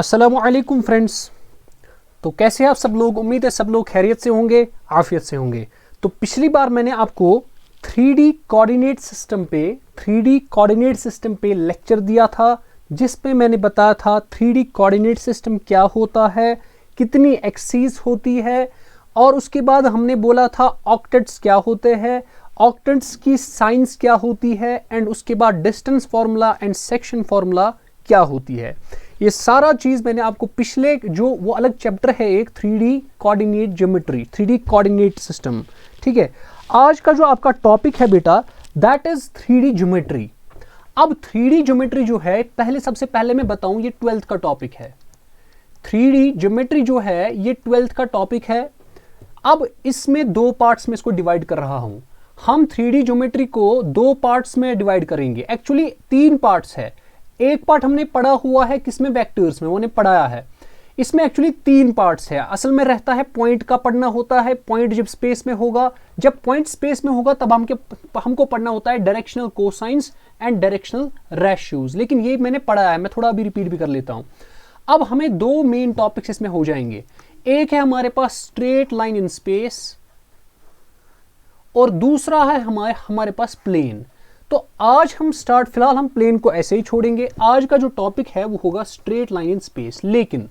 अस्सलामुअलैकुम फ्रेंड्स। तो कैसे हैं आप सब लोग? उम्मीद है सब लोग खैरियत से होंगे, आफियत से होंगे। तो पिछली बार मैंने आपको 3D कोऑर्डिनेट सिस्टम पे लेक्चर दिया था, जिसपे मैंने बताया था 3D कोऑर्डिनेट सिस्टम क्या होता है, कितनी एक्सिस होती है, और उसके बाद हमने बोला था ऑक्टेट्स क्या होते हैं, ऑक्टेट्स की साइंस क्या होती है, एंड उसके बाद distance formula and section formula क्या होती है। ये सारा चीज मैंने आपको पिछले जो वो अलग चैप्टर है एक 3D coordinate geometry, 3D coordinate system, ठीक है। आज का जो आपका टॉपिक है बेटा, दैट इज 3D ज्योमेट्री। अब 3D ज्योमेट्री जो है, सबसे पहले मैं बताऊं, ये 12th का टॉपिक है। 3D ज्योमेट्री जो है ये 12th का टॉपिक है। अब इसमें दो पार्ट्स में इसको डिवाइड कर रहा हूं। हम 3D ज्योमेट्री को दो पार्ट्स में डिवाइड करेंगे। एक्चुअली 3 पार्ट्स है। एक पार्ट हमने पढ़ा हुआ है किसमें, वेक्टर्स में, वो ने पढ़ाया है। इसमें एक्चुअली 3 पार्ट्स है। असल में रहता है पॉइंट का पढ़ना होता है। पॉइंट जब स्पेस में होगा, जब पॉइंट स्पेस में होगा तब हमको पढ़ना होता है directional cosines and directional ratios. लेकिन ये मैंने पढ़ाया है, मैं थोड़ा अभी रिपीट भी कर लेता हूं। अब हमें दो मेन टॉपिक्स इसमें हो जाएंगे। एक है हमारे पास स्ट्रेट लाइन इन स्पेस, और दूसरा है हमारे पास प्लेन। तो आज हम फिलहाल हम प्लेन को ऐसे ही छोड़ेंगे। आज का जो टॉपिक है वो होगा स्ट्रेट लाइन इन स्पेस। लेकिन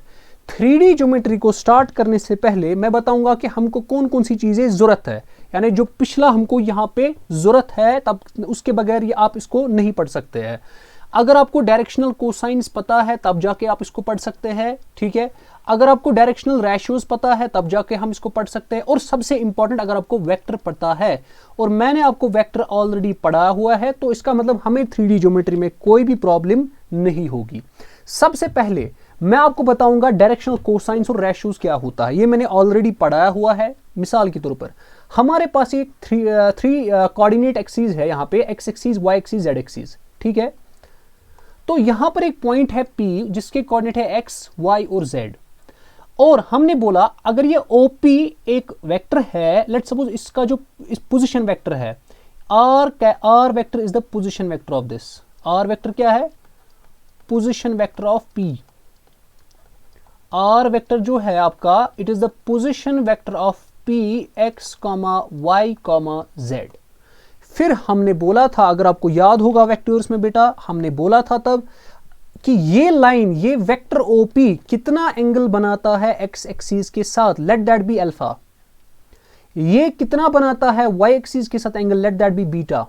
3D ज्योमेट्री को स्टार्ट करने से पहले मैं बताऊंगा कि हमको कौन कौन सी चीजें जरूरत है, यानी जो पिछला हमको यहां पे जरूरत है, तब उसके बगैर ये आप इसको नहीं पढ़ सकते हैं। अगर आपको डायरेक्शनल कोसाइंस पता है तब जाके आप इसको पढ़ सकते हैं, ठीक है। अगर आपको डायरेक्शनल रेशियोज पता है तब जाके हम इसको पढ़ सकते हैं। और सबसे इंपॉर्टेंट, अगर आपको वेक्टर पता है, और मैंने आपको वेक्टर ऑलरेडी पढ़ाया हुआ है, तो इसका मतलब हमें 3D ज्योमेट्री में कोई भी प्रॉब्लम नहीं होगी। सबसे पहले मैं आपको बताऊंगा डायरेक्शनल कोसाइंस और रेशियोज क्या होता है। ये मैंने ऑलरेडी पढ़ाया हुआ है। मिसाल के तौर पर हमारे पास एक थ्री कोऑर्डिनेट एक्सिस है, यहाँ पे x axis, y axis, z axis, ठीक है। तो यहां पर एक पॉइंट है P जिसके कोऑर्डिनेट है एक्स, वाई और जेड। और हमने बोला अगर ये OP एक वेक्टर है, लेट्स सपोज इसका जो इस पोजीशन वेक्टर है R vector is the position vector of this. R vector क्या है? Position vector of P। R vector जो है आपका, it is the position vector of P x, y, z। फिर हमने बोला था, अगर आपको याद होगा वेक्टर्स में बेटा, हमने बोला था तब कि ये लाइन, ये वेक्टर OP कितना एंगल बनाता है एक्स एक्सिस के साथ, लेट दैट बी अल्फा। ये कितना बनाता है वाई एक्सिस के साथ angle, let that be beta.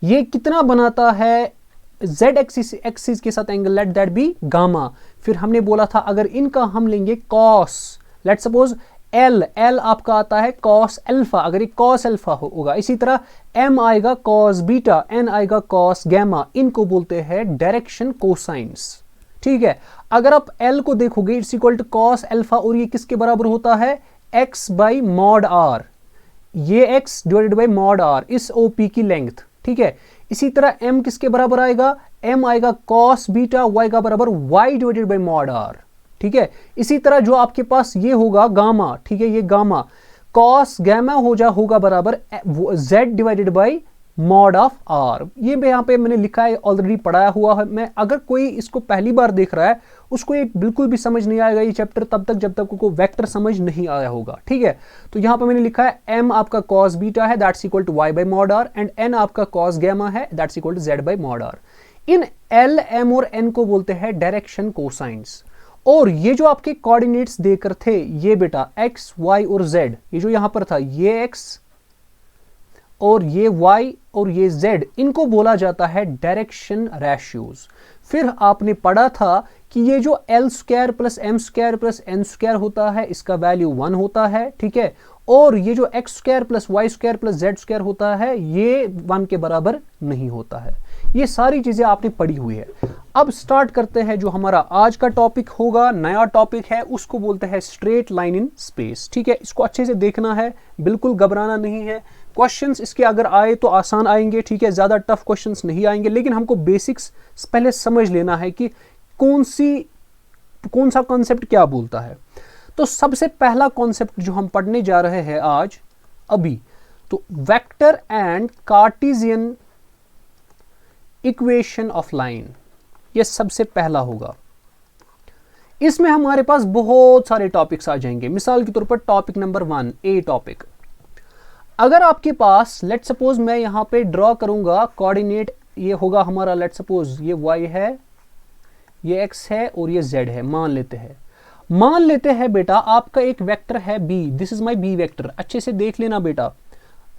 ये कितना बनाता है जेड एक्सिस के साथ angle, let that be gamma. फिर हमने बोला था अगर इनका हम लेंगे कॉस, लेट सपोज एल आपका आता है कॉस अल्फा, अगर ये कॉस अल्फा होगा। इसी तरह एम आएगा कॉस बीटा, एन आएगा कॉस गैमा। इनको बोलते हैं डायरेक्शन कोसाइंस, ठीक है। अगर आप एल को देखोगे, it's equal to cos alpha, और ये किसके बराबर होता है? X by mod r. ये x divided by mod r, इस OP की लेंथ, ठीक है। इसी तरह एम किसके बराबर आएगा? एम आएगा कॉस बीटा, वाई का बराबर y divided by mod r, ठीक है। इसी तरह जो आपके पास ये होगा गामा, ठीक है, ये गामा कॉस गैमा होगा बराबर z divided by mod of r. ये यहाँ पे मैंने लिखा है, ऑलरेडी पढ़ाया हुआ है मैं। अगर कोई इसको पहली बार देख रहा है, उसको ये बिल्कुल भी समझ नहीं आएगा ये चैप्टर तब तक जब तक को वेक्टर समझ नहीं आया होगा, ठीक है। तो यहाँ पे मैंने लिखा है m आपका कॉस बीटा है, that's equal to y by mod r, and n आपका कॉस गैमा है, that's equal to z by mod r. इन L, M और N को बोलते हैं डायरेक्शन कोसाइंस। और ये जो आपके कोऑर्डिनेट्स देकर थे, ये बेटा x, y और z, ये जो यहां पर था, ये x और ये y और ये z, इनको बोला जाता है डायरेक्शन रेशियोज। फिर आपने पढ़ा था कि ये जो L square plus M square plus N square होता है, इसका वैल्यू 1 होता है, ठीक है। और ये जो x square plus y square plus z square होता है, ये 1 के बराबर नहीं होता है। ये सारी चीजें आपने पढ़ी हुई है। अब स्टार्ट करते हैं जो हमारा आज का टॉपिक होगा, नया टॉपिक है, उसको बोलते हैं स्ट्रेट लाइन इन स्पेस, ठीक है। इसको अच्छे से देखना है, बिल्कुल घबराना नहीं है। क्वेश्चंस इसके अगर आए तो आसान आएंगे, ठीक है, ज्यादा टफ क्वेश्चंस नहीं आएंगे। लेकिन हमको बेसिक्स पहले समझ लेना है कि कौन सा कॉन्सेप्ट क्या बोलता है। तो सबसे पहला कॉन्सेप्ट जो हम पढ़ने जा रहे हैं आज अभी, तो vector and Cartesian equation of line, ये सबसे पहला होगा। इसमें हमारे पास बहुत सारे टॉपिक्स आ जाएंगे। मिसाल के तौर पर टॉपिक नंबर 1 ए टॉपिक, अगर आपके पास लेट सपोज मैं यहां पे ड्रॉ करूंगा कोऑर्डिनेट, ये होगा हमारा लेट सपोज ये y है, ये x है और ये z है। मान लेते हैं बेटा आपका एक वेक्टर है b, this is my b vector. अच्छे से देख लेना बेटा,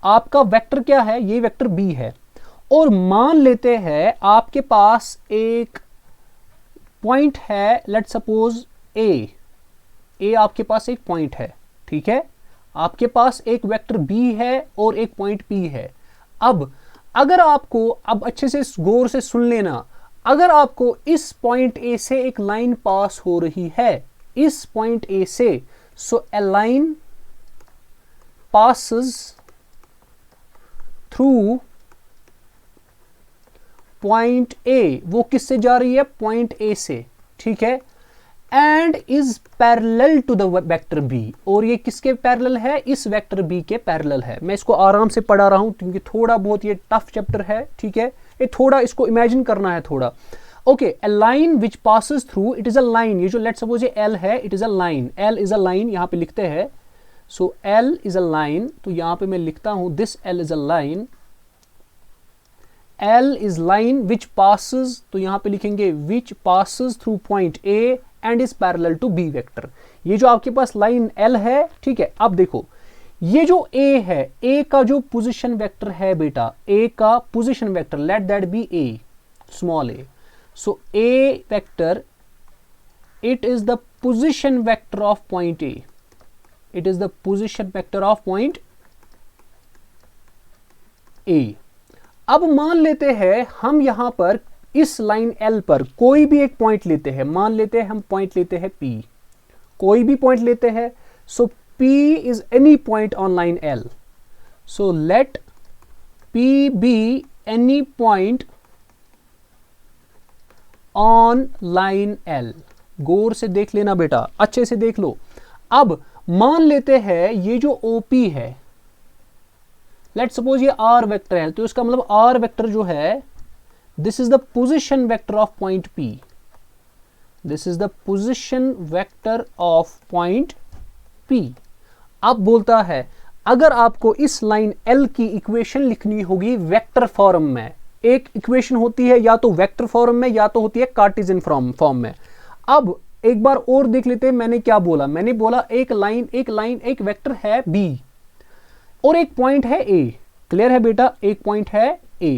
आपका वेक्टर क्या है, ये वेक्टर b है। और मान लेते हैं आपके पास एक पॉइंट है, लेट सपोज a आपके पास एक पॉइंट है, ठीक है। आपके पास एक वेक्टर b है और एक पॉइंट p है। अब अगर आपको, अब अच्छे से गौर से सुन लेना, अगर आपको इस पॉइंट a से एक लाइन पास हो रही है, इस पॉइंट a से, so a line passes through point A, वो किससे जा रही है, पॉइंट A से, ठीक है, and is parallel to the vector B, और ये किसके पैरेलल है, इस वेक्टर B के पैरेलल है। मैं इसको आराम से पढ़ा रहा हूं क्योंकि थोड़ा बहुत ये टफ चैप्टर है, ठीक है, ये थोड़ा इसको इमेजिन करना है थोड़ा। Okay, a line which passes through, it is a line, ये जो लेट सपोज ये L है, it is a line, L is a line, यहां पे लिखते हैं, so L is a line, तो यहां पे मैं लिखता हूं this L is a line, L is line which passes, तो यहां पे लिखेंगे which passes through point A and is parallel to B vector. ये जो आपके पास लाइन L है, ठीक है। अब देखो ये जो A है, A का जो पोजीशन वेक्टर है बेटा, A का position vector, let that be A, small a, so A vector, it is the position vector of point A, it is the position vector of point A। अब मान लेते हैं हम यहां पर इस लाइन L पर कोई भी एक पॉइंट लेते हैं, मान लेते हैं हम पॉइंट लेते हैं P, कोई भी पॉइंट लेते हैं, सो P is any point on line L, so let P be any point on line L। गौर से देख लेना बेटा, अच्छे से देख लो। अब मान लेते हैं ये जो OP है, लेट सपोज ये R वेक्टर है, तो इसका मतलब R वेक्टर जो है, this is the position vector of point P, this is the position vector of point P। अब बोलता है अगर आपको इस लाइन L की इक्वेशन लिखनी होगी वेक्टर फॉर्म में, एक इक्वेशन होती है या तो वेक्टर फॉर्म में या तो होती है कार्टेशियन फॉर्म में। अब एक बार और देख लेते हैं मैंने क्या बोला, मैंने बोला एक लाइन एक वेक्टर है B और एक पॉइंट है A, क्लियर है बेटा, एक पॉइंट है A।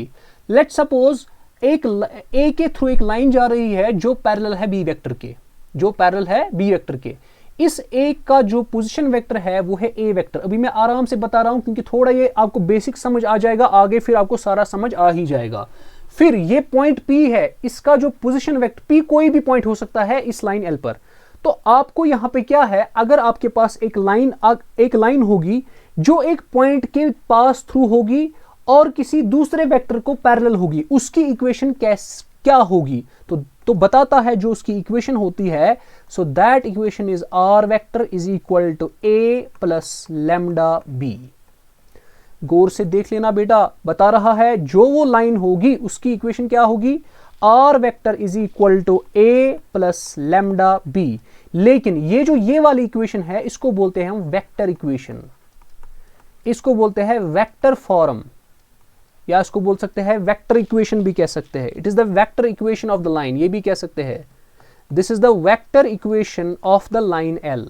लेट सपोज एक A के थ्रू एक लाइन जा रही है जो पैरेलल है B वेक्टर के, जो पैरेलल है B वेक्टर के। इस A का जो पोजीशन वेक्टर है वो है A वेक्टर। अभी मैं आराम से बता रहा हूं क्योंकि थोड़ा ये आपको बेसिक समझ आ जाएगा, आगे फिर आपको सारा समझ आ ही जाएगा। फिर ये पॉइंट P है, इसका जो पोजीशन वेक्टर P कोई भी पॉइंट हो सकता है इस लाइन L पर। तो आपको यहां पे क्या है, अगर आपके पास एक लाइन होगी जो एक पॉइंट के पास थ्रू होगी और किसी दूसरे वेक्टर को पैरेलल होगी, उसकी इक्वेशन क्या होगी, तो बताता है जो उसकी इक्वेशन होती है, so that equation is R vector is equal to A plus lambda B। गौर से देख लेना बेटा, बता रहा है जो वो लाइन होगी उसकी इक्वेशन क्या होगी, R vector is equal to A plus lambda B। लेकिन ये वाली इक्वेशन है, इसको बोलते हैं हम वेक्टर इक्वेशन, इसको बोलते हैं वेक्टर फॉर्म, या इसको बोल सकते हैं वेक्टर इक्वेशन भी कह सकते हैं। It is the vector equation of the line, ये भी कह सकते हैं this is the vector equation of the line L।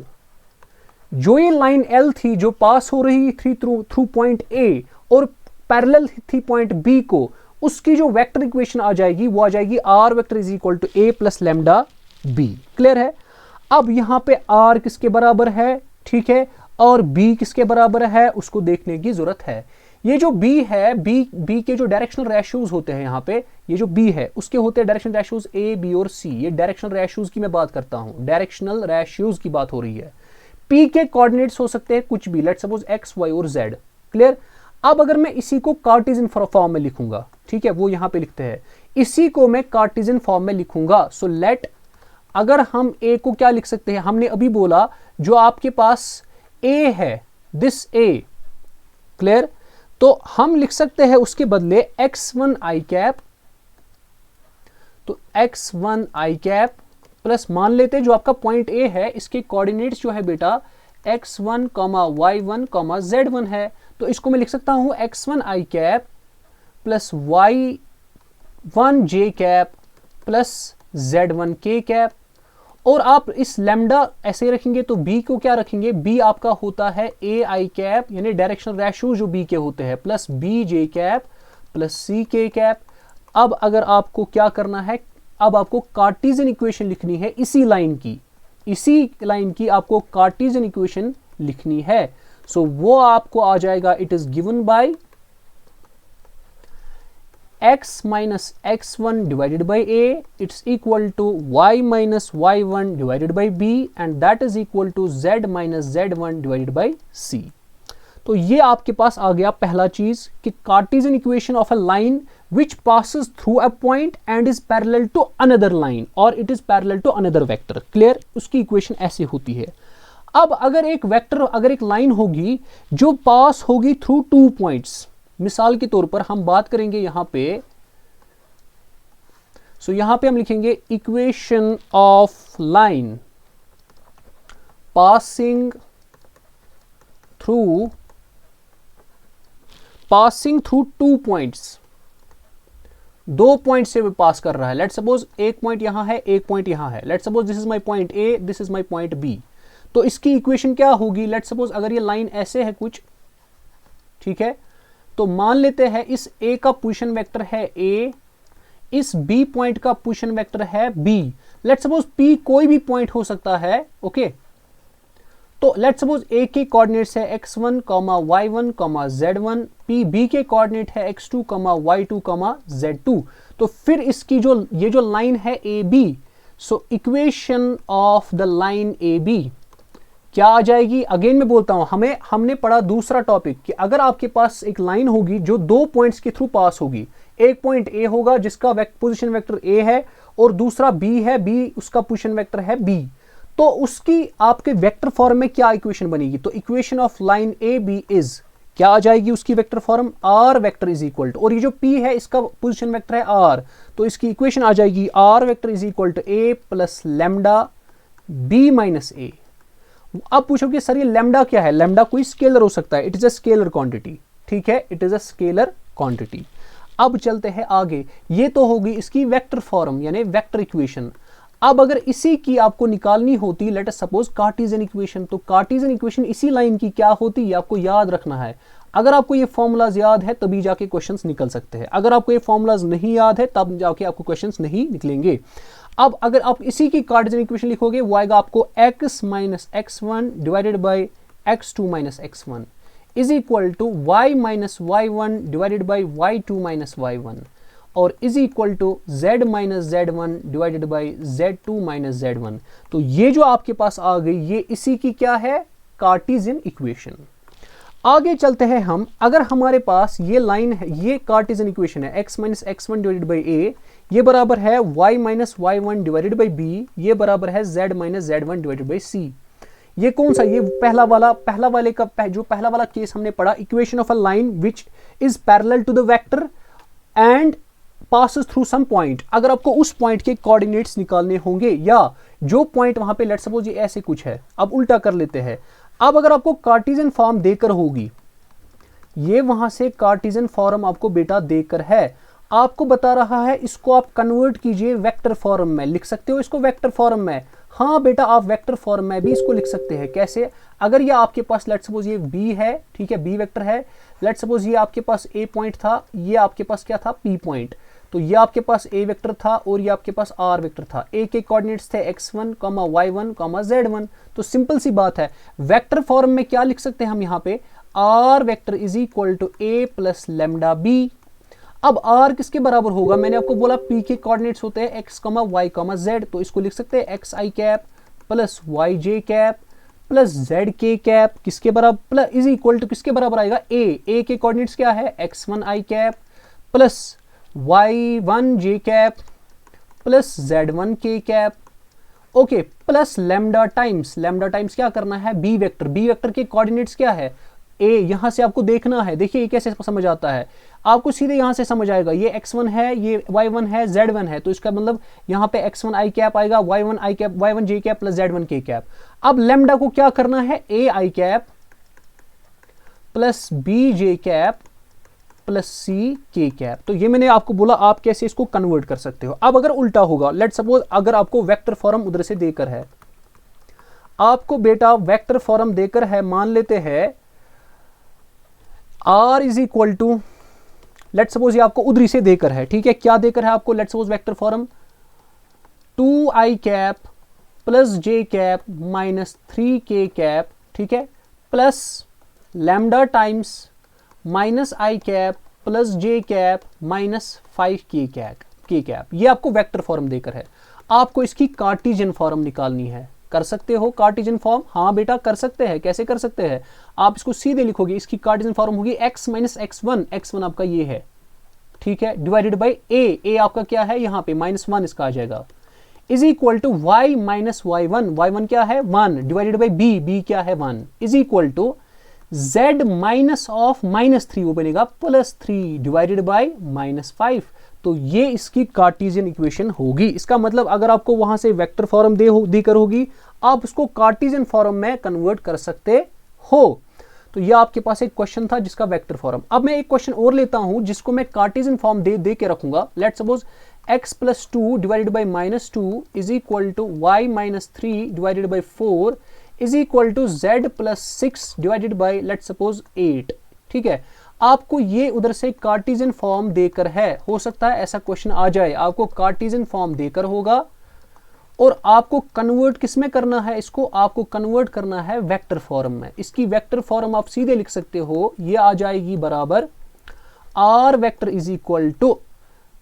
जो ये लाइन L थी जो पास हो रही थी थ्रू पॉइंट A और पैरेलल थी पॉइंट B को, उसकी जो वेक्टर इक्वेशन आ जाएगी वो आ जाएगी R vector is equal to A plus lambda B। Clear है। अब यहां पे R किसके बराबर है, ठीक है, और B किसके बराबर है उसको देखने की जरूरत है। ये जो B है, B के जो डायरेक्शनल रेशियोज होते हैं, यहाँ पे ये जो B है उसके होते हैं डायरेक्शनल रेशियोज A, B और C। ये डायरेक्शनल रेशियोज की मैं बात करता हूँ, डायरेक्शनल रेशियोज की बात हो रही है। P के कोऑर्डिनेट्स हो सकते हैं कुछ भी, लेट्स सपोज X, Y और Z। क्लियर। अब अगर मैं इसी को कार्टेशियन फॉर्म में लिखूंगा, ठीक है, वो यहाँ पे लिखते हैं, इसी को मैं कार्टेशियन फॉर्म में लिखूंगा। सो लेट, अगर हम A को क्या लिख सकते हैं, हमने अभी बोला जो आपके पास A है, दिस A, क्लियर, तो हम लिख सकते हैं उसके बदले x1 i कैप, तो x1 i कैप प्लस मान लेते हैं जो आपका पॉइंट ए है इसके कोऑर्डिनेट्स जो है बेटा x1, y1, z1 है, तो इसको मैं लिख सकता हूं x1 i cap plus y1 j cap plus z1 k cap. और आप इस लैम्डा ऐसे रखेंगे तो b को क्या रखेंगे, b आपका होता है a i कैप यानी डायरेक्शनल रेशियो जो b के होते हैं plus b j cap plus c k cap. अब अगर आपको क्या करना है, अब आपको कार्टेशियन इक्वेशन लिखनी है इसी लाइन की आपको कार्टेशियन इक्वेशन लिखनी है। सो वो आपको आ जाएगा, it is given by x minus x1 divided by a, it's equal to y minus y1 divided by b and that is equal to z minus z1 divided by c। तो ये आपके पास आ गया पहला चीज कि Cartesian equation of a line which passes through a point and is parallel to another line or it is parallel to another vector, clear, उसकी equation ऐसे होती है। अब अगर एक लाइन होगी जो पास होगी थ्रू 2 पॉइंट्स, मिसाल के तौर पर हम बात करेंगे यहां पे, सो यहां पे हम लिखेंगे equation of line passing through 2 points, 2 point से पास कर रहा है। लेट्स सपोज एक पॉइंट यहां है, एक पॉइंट यहां है। Let's suppose this is my point A, this is my point B. तो इसकी इक्वेशन क्या होगी, लेट्स सपोज अगर ये लाइन ऐसे है कुछ, ठीक है, तो मान लेते हैं इस ए का पोजीशन वेक्टर है ए, इस बी पॉइंट का पोजीशन वेक्टर है बी। लेट्स सपोज पी कोई भी पॉइंट हो सकता है, ओके। तो लेट्स सपोज ए के कोऑर्डिनेट्स है x1, y1, z1, P B के कोऑर्डिनेट है x2, y2, z2। तो फिर इसकी ये जो लाइन है A B, so equation of the line A B क्या आ जाएगी। अगेन मैं बोलता हूं, हमने पढ़ा दूसरा टॉपिक कि अगर आपके पास एक लाइन होगी जो 2 पॉइंट्स के थ्रू पास होगी, एक पॉइंट ए होगा जिसका पोजीशन वेक्टर ए है और दूसरा बी है, बी उसका पोजीशन वेक्टर है बी, तो उसकी आपके वेक्टर फॉर्म में क्या इक्वेशन बनेगी। तो equation of line A B is क्या आ जाएगी उसकी vector form, r vector is equal to, और ये जो पी है इसका पोजीशन वेक्टर है आर, तो इसकी इक्वेशन आ जाएगी r vector is equal to a plus lambda b minus a. अब पूछोगे सर ये लैम्डा क्या है, लैम्डा कोई स्केलर हो सकता है, it is a scalar quantity, ठीक है, it is a scalar quantity. अब चलते हैं आगे, ये तो होगी इसकी वेक्टर फॉर्म यानी वेक्टर इक्वेशन। अब अगर इसी की आपको निकालनी होती, let us suppose Cartesian equation, तो कार्टेशियन इक्वेशन इसी लाइन की क्या होती है आपको याद रखना है। अगर आपको ये फॉर्मूलाज याद है तभी जाके क्वेश्चंस निकल सकते हैं, अगर आपको ये फॉर्मूलाज नहीं याद है तब जाके आपको क्वेश्चंस नहीं निकलेंगे। अब अगर आप इसी की कार्टेशियन इक्वेशन लिखोगे वो आएगा आपको x minus x1 divided by x2 minus x1 is equal to y minus y1 divided by y2 minus y1 और is equal to z minus z1 divided by z2 minus z1। तो ये जो आपके पास आ गई ये इसी की क्या है, कार्टेशियन इक्वेशन। आगे चलते हैं हम, अगर हमारे पास ये लाइन है, ये कार्टेशियन इक्वेशन है x minus x1 divided by a, ये बराबर है y minus y1 divided by b, ये बराबर है z minus z1 divided by c। ये कौन सा, ये पहला वाला केस हमने पढ़ा, equation of a line which is parallel to the vector and passes through some point। अगर आपको उस पॉइंट के कोऑर्डिनेट्स निकालने होंगे या जो पॉइंट वहां पे लेट्स सपोज ये ऐसे कुछ है, अब उल्टा कर लेते हैं। अब अगर आपको कार्टेशियन फॉर्म देकर होगी, ये वहां से कार्टेशियन फॉर्म आपको बेटा देकर है, आपको बता रहा है इसको आप कन्वर्ट कीजिए वेक्टर फॉर्म में, लिख सकते हो इसको वेक्टर फॉर्म में। हाँ बेटा आप वेक्टर फॉर्म में भी इसको लिख सकते हैं। कैसे, अगर ये आपके पास लेट्स सपोज ये बी है, ठीक है, बी वेक्टर है, लेट्स सपोज ये आपके पास ए पॉइंट था, ये आपके पास क्या था, पी पॉइंट, तो ये आपके पास ए वेक्टर था और ये आपके पास आर वेक्टर था। ए के कोऑर्डिनेट्स थे x1, y1, z1। तो सिंपल सी बात है, वेक्टर फॉर्म में क्या लिख सकते हैं हम यहाँ पे, r vector is equal to a plus lambda b. अब आर किसके बराबर होगा, मैंने आपको बोला पी के कोऑर्डिनेट्स होते हैं x, y, z, तो इसको लिख सकते हैं एक्स आई कैप प्लस वाई जे कैप प्लस जेड के कैप किसके बराबर, प्लस इज इक्वल टू किसके बराबर आएगा, ए के कोऑर्डिनेट्स क्या है x1 i cap plus y1 j cap plus z1 k cap, okay, plus lambda times क्या करना है, बी वेक्टर के कोऑर्डिनेट्स क्या है, ए, यहां से आपको देखना है, देखिए ये कैसे समझ आता है। आपको सीधे यहां से समझ आएगा, ये x1 है, ये y1 है, z1 है, तो इसका मतलब यहां पे x1 i कैप आएगा, y1 i cap, y1 j cap plus z1 k cap. अब लैम्डा को क्या करना है, a i cap plus b j cap plus c k cap. तो ये मैंने आपको बोला आप कैसे इसको कन्वर्ट कर सकते हो। अब अगर उल्टा होगा, लेट सपोज अगर आपको वेक्टर फॉर्म उधर से देकर है, आपको बेटा वेक्टर फॉर्म देकर है, मान लेते हैं r is equal to, let suppose ये आपको उधरी से देकर है, ठीक है, क्या देकर है आपको, let suppose vector form 2i cap plus j cap minus 3k cap, ठीक है, plus lambda times minus i cap plus j cap minus 5k cap. ये आपको वेक्टर फॉर्म देकर है, आपको इसकी कार्टेशियन फॉर्म निकालनी है। कर सकते हो कार्टेशियन फॉर्म? हाँ बेटा कर सकते हैं। कैसे कर सकते हैं, आप इसको सीधे लिखोगे, इसकी कार्टेशियन फॉर्म होगी x माइनस x1 आपका ये है, ठीक है, डिवाइडेड बाई a आपका क्या है यहाँ पे -1 इसका आ जाएगा, is equal to y minus y1 क्या है 1 डिवाइडेड बाई b क्या है 1 is equal to z minus of -3 वो बनेगा +3 डिवाइडेड बाई -5। तो ये इसकी कार्टेशियन इक्वेशन होगी। इसका मतलब अगर आपको वहां से वेक्टर फॉर्म देकर होगी, आप उसको कार्टेशियन फॉर्म में कन्वर्ट कर सकते हो। तो ये आपके पास एक क्वेश्चन था जिसका वेक्टर फॉर्म। अब मैं एक क्वेश्चन और लेता हूं जिसको मैं कार्टेशियन फॉर्म दे के रखूंगा। Let suppose x plus 2 divided by -2 is equal to y minus 3 divided by 4 is equal to z plus 6 divided by let suppose 8। ठीक है, आपको ये उधर से कार्टेशियन फॉर्म देकर है, हो सकता है ऐसा क्वेश्चन आ जाए, आपको कार्टेशियन फॉर्म देकर होगा और आपको कन्वर्ट किस में करना है, इसको आपको कन्वर्ट करना है वेक्टर फॉर्म में। इसकी वेक्टर फॉर्म आप सीधे लिख सकते हो, ये आ जाएगी बराबर r vector is equal to,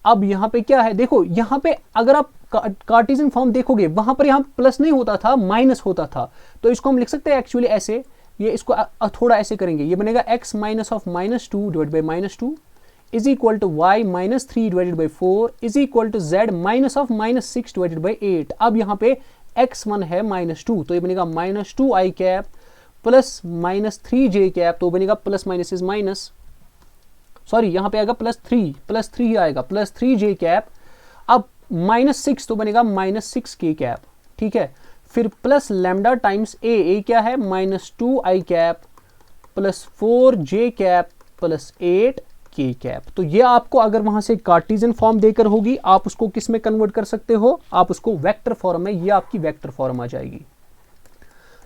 अब यहां पे क्या है देखो, यहां पे अगर आप कार्टेशियन फॉर्म देखोगे वहां पर यहां प्लस नहीं होता था, माइनस होता था, तो इसको हम लिख सकते हैं एक्चुअली ऐसे, ये इसको थोड़ा ऐसे करेंगे, ये बनेगा x minus of -2 divide by -2 is equal to y minus 3 divided by 4 is equal to z minus of -6 divided by 8। अब यहाँ पे x1 है -2, तो ये बनेगा -2i cap plus -3j cap, तो बनेगा plus minus is minus, sorry यहाँ पे आएगा +3 आएगा +3j कैप, अब -6 तो बनेगा -6k कैप। ठीक है, फिर प्लस लैम्डा टाइम्स a क्या है -2i cap plus 4j cap plus 8k cap. तो ये आपको अगर वहां से कार्टेशियन फॉर्म देकर होगी, आप उसको किस में कन्वर्ट कर सकते हो, आप उसको वेक्टर फॉर्म में, ये आपकी वेक्टर फॉर्म आ जाएगी।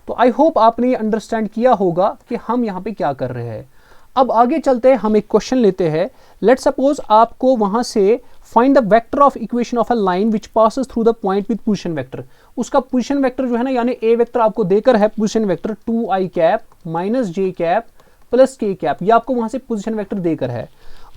तो आई होप आपने ये अंडरस्टैंड किया होगा कि हम यहाँ पे क्या कर रहे हैं। अब आगे चलते हैं, हम एक क्वेश्चन लेते हैं। लेट सपोज आपको वहां से find the vector of equation of a line which passes through the point with position vector. उसका पोजीशन वेक्टर जो है ना, यानी ए वेक्टर आपको देकर है position vector 2i cap minus j cap plus k cap, ये आपको वहां से पोजीशन वेक्टर देकर है,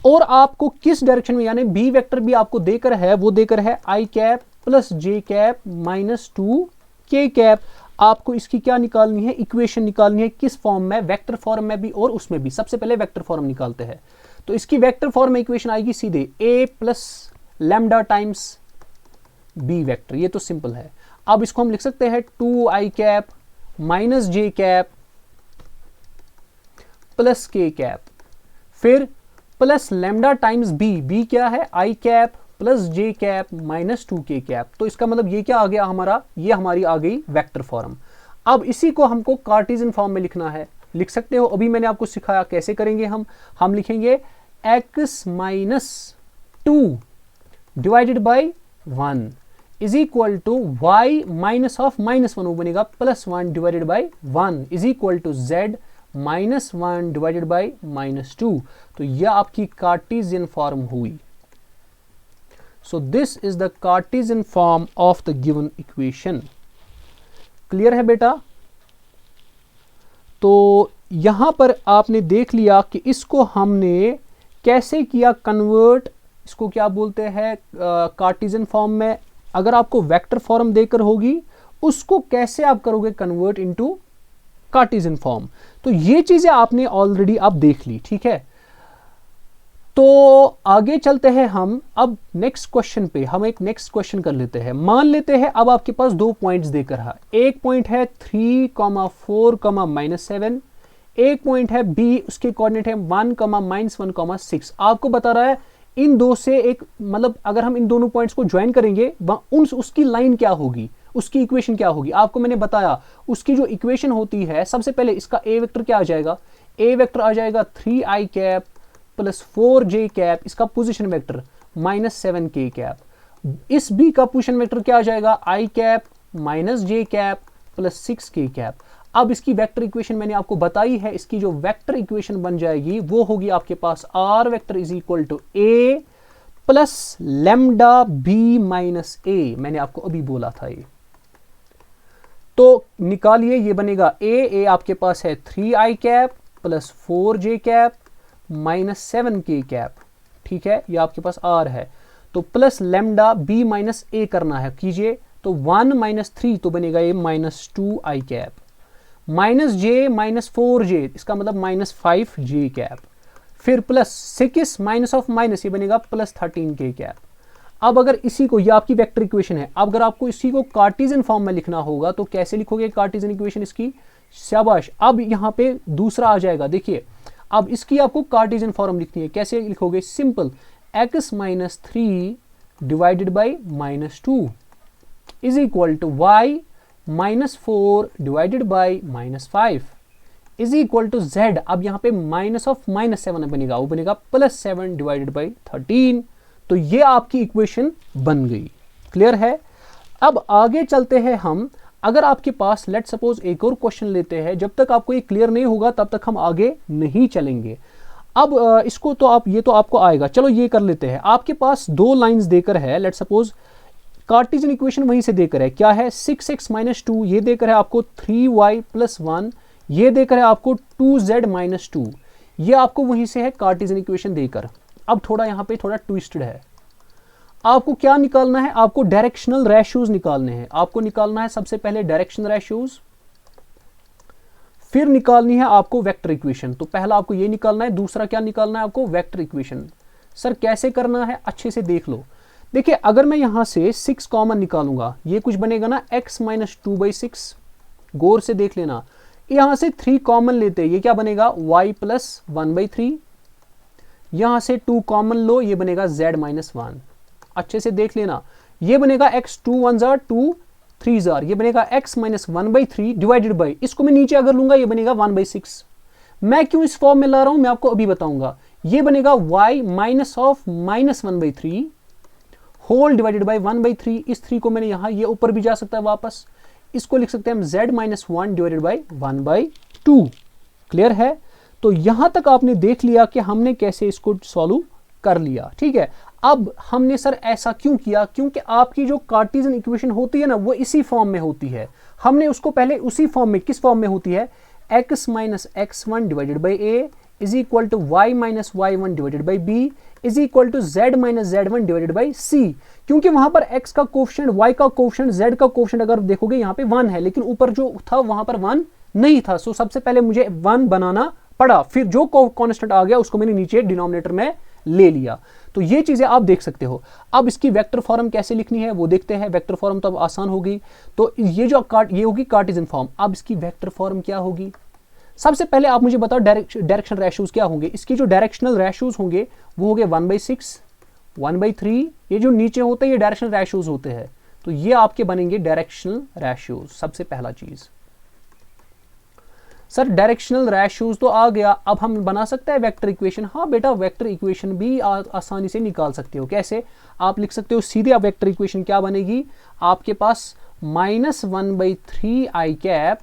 और आपको किस डायरेक्शन में, यानी बी वेक्टर भी आपको देकर है, वो देकर है i cap plus j cap minus 2k cap. आपको इसकी क्या निकालनी है, इक्वेशन निकालनी है, किस फॉर्म में, वेक्टर फॉर्म में भी और उसमें भी। सबसे पहले वेक्टर फॉर्म निकालते हैं, तो इसकी वेक्टर फॉर्म में इक्वेशन आएगी सीधे a plus lambda times b vector, ये तो सिंपल है। अब इसको हम लिख सकते हैं 2i cap minus j cap plus k cap, फिर प्लस लैम्डा टाइम्स b क्या है i cap plus j cap minus 2k cap. तो इसका मतलब ये क्या आ गया हमारा, ये हमारी आ गई वेक्टर फॉर्म। अब इसी को हमको कार्टेशियन फॉर्म में लिखना है, लिख सकते हो, अभी मैंने आपको सिखाया कैसे करेंगे। हम लिखेंगे x minus 2 divided by 1 is equal to y minus of -1, वो बनेगा +1 divided by 1 is equal to z minus 1 divided by -2। तो यह आपकी कार्टेशियन फॉर्म हुई। So this is the Cartesian form of the given equation. Clear है बेटा? तो यहां पर आपने देख लिया कि इसको हमने कैसे किया कन्वर्ट, इसको क्या बोलते हैं कार्टेशियन फॉर्म में। अगर आपको वेक्टर फॉर्म देकर होगी, उसको कैसे आप करोगे कन्वर्ट इनटू कार्टेशियन फॉर्म। तो ये चीजें आपने ऑलरेडी आप देख ली, ठीक है। तो आगे चलते हैं हम अब नेक्स्ट क्वेश्चन पे। हम एक नेक्स्ट क्वेश्चन कर लेते हैं। मान लेते हैं अब आपके पास 2 पॉइंट्स देकर है, एक पॉइंट है 3, 4, -7, एक पॉइंट है बी, उसके कोऑर्डिनेट है 1, -1, 6। आपको बता रहा है इन दो से एक, मतलब अगर हम इन दोनों पॉइंट्स को ज्वाइन करेंगे उसकी लाइन क्या होगी, उसकी इक्वेशन क्या होगी। आपको मैंने बताया उसकी जो इक्वेशन होती है, सबसे पहले इसका ए वेक्टर क्या आ जाएगा, ए वेक्टर आ जाएगा 3i cap plus 4j cap, इसका पोजीशन वेक्टर -7k कैप। इस बी का पोजीशन वेक्टर क्या आ जाएगा, i cap -j cap plus 6k cap. अब इसकी वेक्टर इक्वेशन मैंने आपको बताई है, इसकी जो वेक्टर इक्वेशन बन जाएगी वो होगी आपके पास r vector is equal to a plus lambda b minus a। मैंने आपको अभी बोला था ये, तो निकालिए, ये बनेगा a आपके पास है 3i cap plus 4j cap -7k cap, ठीक है, ये आपके पास r है। तो plus lambda b minus a करना है, कीजिए, तो 1 - 3 तो बनेगा ये -2i कैप, -j -4j, इसका मतलब -5j कैप, फिर प्लस 6 माइनस ऑफ माइनस, ये बनेगा प्लस 13k कैप। अब अगर इसी को, ये आपकी वेक्टर इक्वेशन है, अब अगर आपको इसी को कार्टेशियन फॉर्म में लिखना होगा तो कैसे लिखोगे कार्टेशियन इक्वेशन इसकी, शाबाश। अब यहाँ पे दूसरा आ जाएगा, देखिए अब इसकी आपको कार्टेशियन फॉर्म लिखनी है, कैसे लिखोगे, simple, x - 3 divided by -2 is equal to y -4 divided by -5 is equal to z। अब यहाँ पे -7 बनेगा, वो बनेगा +7 डिवाइडेड बाई 13। तो ये आपकी इक्वेशन बन गई, क्लियर है। अब आगे चलते हैं हम, अगर आपके पास लेट सपोज एक और क्वेश्चन लेते हैं, जब तक आपको ये क्लियर नहीं होगा तब तक हम आगे नहीं चलेंगे। अब इसको तो आप, ये तो आपको आएगा, चलो ये कर लेते हैं। आपके पास दो लाइंस देकर है, लेट सपोज कार्टेशियन इक्वेशन वहीं से देकर है, क्या है 6x - 2, ये देकर है आपको 3y + 1, ये देकर है आपको 2z - 2, ये आपको वहीं से है कार्टेशियन इक्वेशन देकर। अब थोड़ा यहाँ पे थोड़ा ट्विस्टेड है, आपको क्या निकालना है, आपको डायरेक्शनल रेशियोज निकालने हैं। आपको निकालना है सबसे पहले डायरेक्शनल रेशियोज, फिर निकालनी है आपको वेक्टर इक्वेशन। तो पहला आपको ये निकालना है, दूसरा क्या निकालना है आपको, वेक्टर इक्वेशन। सर कैसे करना है, अच्छे से देख लो। देखिए अगर मैं यहां से 6 कॉमन निकालूंगा, ये कुछ बनेगा ना x - 2/6, गौर से देख लेना। यहां से 3 कॉमन लेते हैं, ये क्या बनेगा y + 1/3, यहां से 2 कॉमन लो, ये बनेगा z - 1, अच्छे से देख लेना। ये बनेगा x 2 1 2 3 ये बनेगा x - 1/3 डिवाइडेड बाई, इसको मैं नीचे अगर लूंगा ये बनेगा 1/6। मैं क्यों इस फॉर्म में ला रहा हूं मैं आपको अभी बताऊंगा। ये बनेगा y -1/3 होल डिवाइडेड बाई 1/3, इस 3 को मैंने यहां, ये ऊपर भी जा सकता है वापस, इसको लिख सकते हैं हम z - 1 डिवाइडेड बाई 1/2। क्लियर है। तो यहां तक आपने देख लिया कि हमने कैसे इसको सॉल्व कर लिया, ठीक है। अब हमने सर ऐसा क्यों किया, क्योंकि आपकी जो कार्टेशियन इक्वेशन होती है ना वो इसी फॉर्म में होती है। हमने उसको पहले उसी फॉर्म में, किस फॉर्म में होती है, x - x1 divided by a is equal to y - y1 divided by b is equal to z - z1 divided by c। क्योंकि वहां पर x का कोफिशिएंट, y का कोफिशिएंट, z का कोफिशिएंट अगर देखोगे यहाँ पे 1 है, लेकिन ऊपर जो था वहां पर 1 नहीं था। सो सबसे पहले मुझे 1 बनाना पड़ा, फिर जो कांस्टेंट आ गया उसको मैंने नीचे डिनोमिनेटर में ले लिया। तो ये चीजें आप देख सकते हो। अब इसकी वेक्टर फॉर्म कैसे लिखनी है वो देखते हैं। वेक्टर फॉर्म तो अब आसान होगी। तो ये जो ये होगी कार्टेशियन फॉर्म। अब इसकी वेक्टर फॉर्म क्या होगी, सबसे पहले आप मुझे बताओ डायरेक्शन रेशियोज क्या होंगे। इसकी जो डायरेक्शनल रेशियोज होंगे वो हो गए 1/6, 1/3, ये जो नीचे होते हैं ये डायरेक्शनल रेशियोज होते हैं। तो ये आपके बनेंगे डायरेक्शनल रेशियोज। सबसे पहला चीज, सर डायरेक्शनल रेशियोज तो आ गया, अब हम बना सकते हैं वेक्टर इक्वेशन। हाँ बेटा, वेक्टर इक्वेशन भी आसानी से निकाल सकते हो। कैसे, आप लिख सकते हो सीधे। आप वेक्टर इक्वेशन क्या बनेगी आपके पास, -1/3i कैप,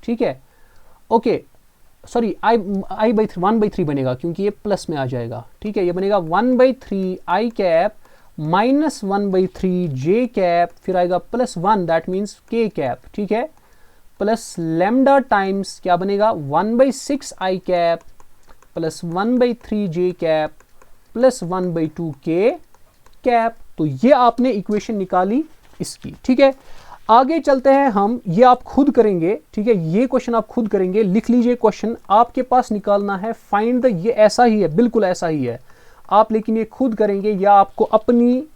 ठीक है, ओके सॉरी i/1/3 बनेगा क्योंकि ये प्लस में आ जाएगा, ठीक है। ये बनेगा 1/3i कैप -1/3j कैप, फिर आएगा +1 दैट मीन्स k कैप, ठीक है, प्लस लैम्डा टाइम्स क्या बनेगा 1/6i cap plus 1/3j cap plus 1/2k cap. तो ये आपने इक्वेशन निकाली इसकी, ठीक है। आगे चलते हैं हम, ये आप खुद करेंगे, ठीक है। ये क्वेश्चन आप खुद करेंगे, लिख लीजिए क्वेश्चन आपके पास निकालना है फाइंड द, ये ऐसा ही है, बिल्कुल ऐसा ही है आप, लेकिन ये खुद करेंगे या आपको अपनी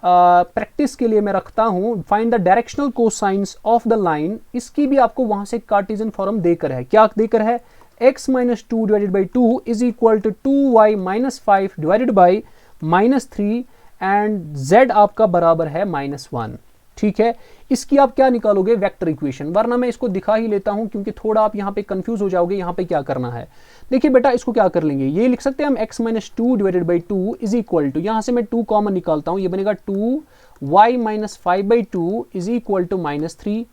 प्रैक्टिस के लिए मैं रखता हूं। Find the directional cosines of the line, इसकी भी आपको वहां से कार्टेशियन फॉर्म देकर है। क्या देकर है, x minus 2 divided by 2 is equal to 2y minus 5 divided by minus 3 and z आपका बराबर है -1। ठीक है, इसकी आप क्या निकालोगे, वेक्टर इक्वेशन, वरना मैं इसको दिखा ही लेता हूं क्योंकि थोड़ा आप यहां पे कंफ्यूज हो जाओगे यहां पे क्या करना है। देखिए बेटा, इसको क्या कर लेंगे, ये लिख सकते हैं हम x minus 2 divided by 2 is equal to, यहां से मैं 2 कॉमन निकालता हूं, ये बनेगा 2y minus 5 by 2 is equal to -3।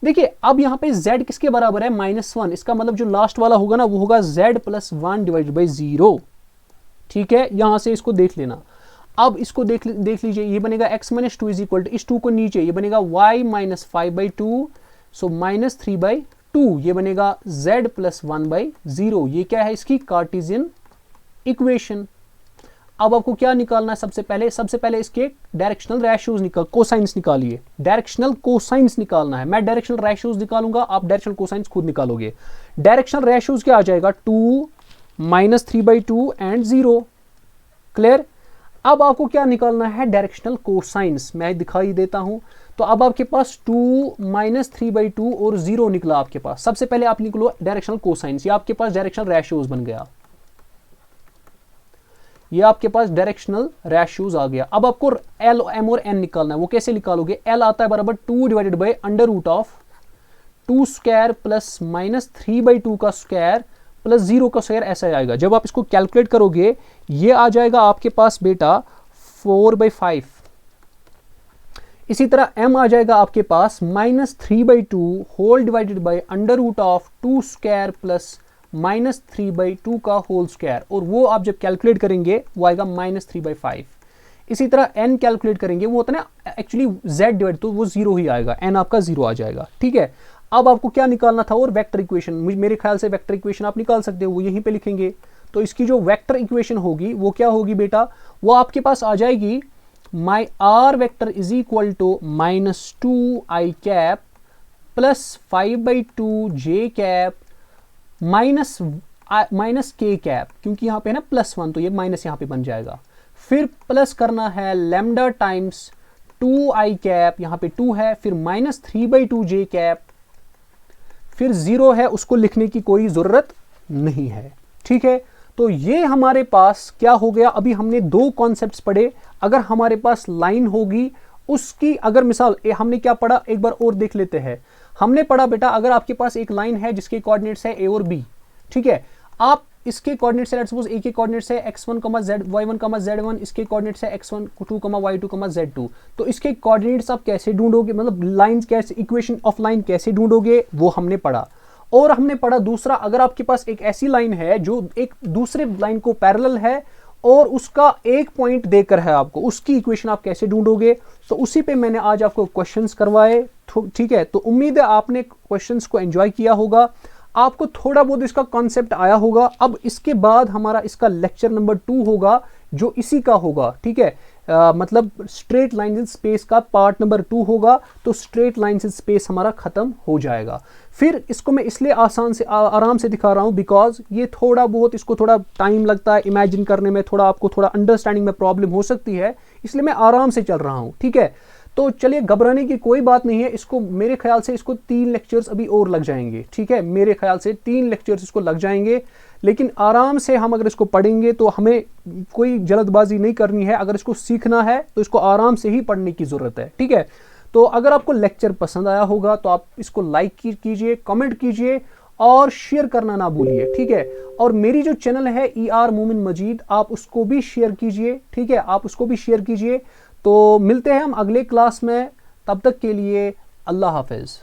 देखिए अब यहां पे z किसके बराबर है, -1, इसका मतलब जो लास्ट वाला होगा ना वो होगा z प्लस 1 डिवाइडेड बाई 0। ठीक है, यहां से इसको देख लेना। अब इसको देख लीजिए, ये बनेगा x minus 2 is equal to, इस 2 को नीचे, ये बनेगा y minus 5 by 2, so -3 by 2, ये बनेगा z प्लस 1 बाई 0। ये क्या है, इसकी कार्टेशियन इक्वेशन। अब आपको क्या निकालना है, सबसे पहले इसके डायरेक्शनल रेशियोज कोसाइंस निकालिए। डायरेक्शनल कोसाइंस निकालना है, मैं डायरेक्शनल रेशियोज निकालूंगा, आप डायरेक्शनल कोसाइंस खुद निकालोगे। डायरेक्शनल रेशियोज क्या आ जाएगा, 2 -3 बाई 2 एंड 0। क्लियर। अब आपको क्या निकालना है, डायरेक्शनल कोसाइंस, मैं दिखाई देता हूं। तो अब आपके पास 2 -3 बाई 2 और 0 निकला आपके पास। सबसे पहले आप निकलो डायरेक्शनल कोसाइंस, ये आपके पास डायरेक्शनल रेशियोज बन गया, ये आपके पास डायरेक्शनल रेशियोज आ गया। अब आपको एल, एम और एन निकालना है, वो कैसे निकालोगे, एल आता है बराबर 2 divided by under root of 2 square plus -3 by 2 का स्क्वायर प्लस 0 का स्क्वायर, ऐसा आएगा। जब आप इसको कैलकुलेट करोगे ये आ जाएगा आपके पास बेटा 4/5। इसी तरह m आ जाएगा आपके पास -3 by 2 whole divided by under root of 2 square plus -3 by 2 का होल स्क्वायर, और वो आप जब कैलकुलेट करेंगे वो आएगा -3/5। इसी तरह n कैलकुलेट करेंगे, वो होता है ना एक्चुअली z डिवाइड, तो वो 0 ही आएगा, n आपका 0 आ जाएगा। ठीक है, अब आपको क्या निकालना था, और वेक्टर इक्वेशन, मेरे ख्याल से वेक्टर इक्वेशन आप निकाल सकते हो, वो यहीं पे लिखेंगे। तो इसकी जो वेक्टर इक्वेशन होगी वो क्या होगी बेटा, वो आपके पास आ जाएगी my r vector is equal to -2i cap plus 5/2 j cap minus k cap, क्योंकि यहाँ पे है ना +1 तो ये माइनस यहाँ पे बन जाएगा। फिर प्लस करना है लैम्डा टाइम्स 2i कैप, यहाँ पे 2 है, फिर -3/2 j कैप, फिर 0 है, उसको लिखने की कोई जरूरत नहीं है। ठीक है, तो ये हमारे पास क्या हो गया, अभी हमने 2 कॉन्सेप्ट्स पढ़े। अगर हमारे पास लाइन होगी उसकी, अगर मिसाल हमने क्या पढ़ा, एक बार और देख लेते हैं। हमने पढ़ा बेटा, अगर आपके पास एक लाइन है जिसके कोऑर्डिनेट्स है a और b, ठीक है, आप इसके कोऑर्डिनेट्स है, लेट्स सपोज a के कोऑर्डिनेट्स है x1, y1, z1, इसके कोऑर्डिनेट्स है x1, 2, y2, z2। तो इसके कोऑर्डिनेट्स आप कैसे ढूंढोगे, मतलब लाइन कैसे, इक्वेशन ऑफ लाइन कैसे ढूंढोगे, वो हमने पढ़ा। और हमने पढ़ा दूसरा, अगर आपके पास एक ऐसी लाइन है जो एक दूसरे लाइन को पैरेलल है और उसका एक पॉइंट देकर है आपको, उसकी इक्वेशन आप कैसे ढूंढोगे, तो उसी पे मैंने आज आपको क्वेश्चंस करवाए। ठीक है, तो उम्मीद है आपने क्वेश्चंस को एंजॉय किया होगा, आपको थोड़ा बहुत इसका कॉन्सेप्ट आया होगा। अब इसके बाद हमारा इसका लेक्चर नंबर 2 होगा जो इसी का होगा। ठीक है, मतलब स्ट्रेट लाइंस इन स्पेस का पार्ट नंबर 2 होगा, तो स्ट्रेट लाइंस इन स्पेस हमारा खत्म हो जाएगा। फिर इसको मैं इसलिए आसान से आराम से दिखा रहा हूं बिकॉज ये थोड़ा बहुत, इसको थोड़ा टाइम लगता है इमेजिन करने में, थोड़ा आपको थोड़ा अंडरस्टैंडिंग में प्रॉब्लम हो सकती है, इसलिए मैं आराम से चल रहा हूं। ठीक है, तो चलिए घबराने की कोई बात नहीं है। इसको मेरे ख्याल से इसको 3 लेक्चर्स अभी और लग जाएंगे। ठीक है, मेरे ख्याल से 3 लेक्चर्स इसको लग जाएंगे, लेकिन आराम से हम अगर इसको पढ़ेंगे तो हमें कोई जल्दबाजी नहीं करनी है। अगर इसको सीखना है तो इसको आराम से ही पढ़ने की जरूरत है। ठीक है, तो अगर आपको लेक्चर पसंद आया होगा तो आप इसको लाइक कीजिए, कमेंट कीजिए और शेयर करना ना भूलिए। ठीक है, और मेरी जो चैनल है ER मोमिन मजीद, आप उसको भी शेयर कीजिए। ठीक है, आप उसको भी शेयर कीजिए। तो मिलते हैं हम अगले क्लास में, तब तक के लिए अल्लाह हाफिज।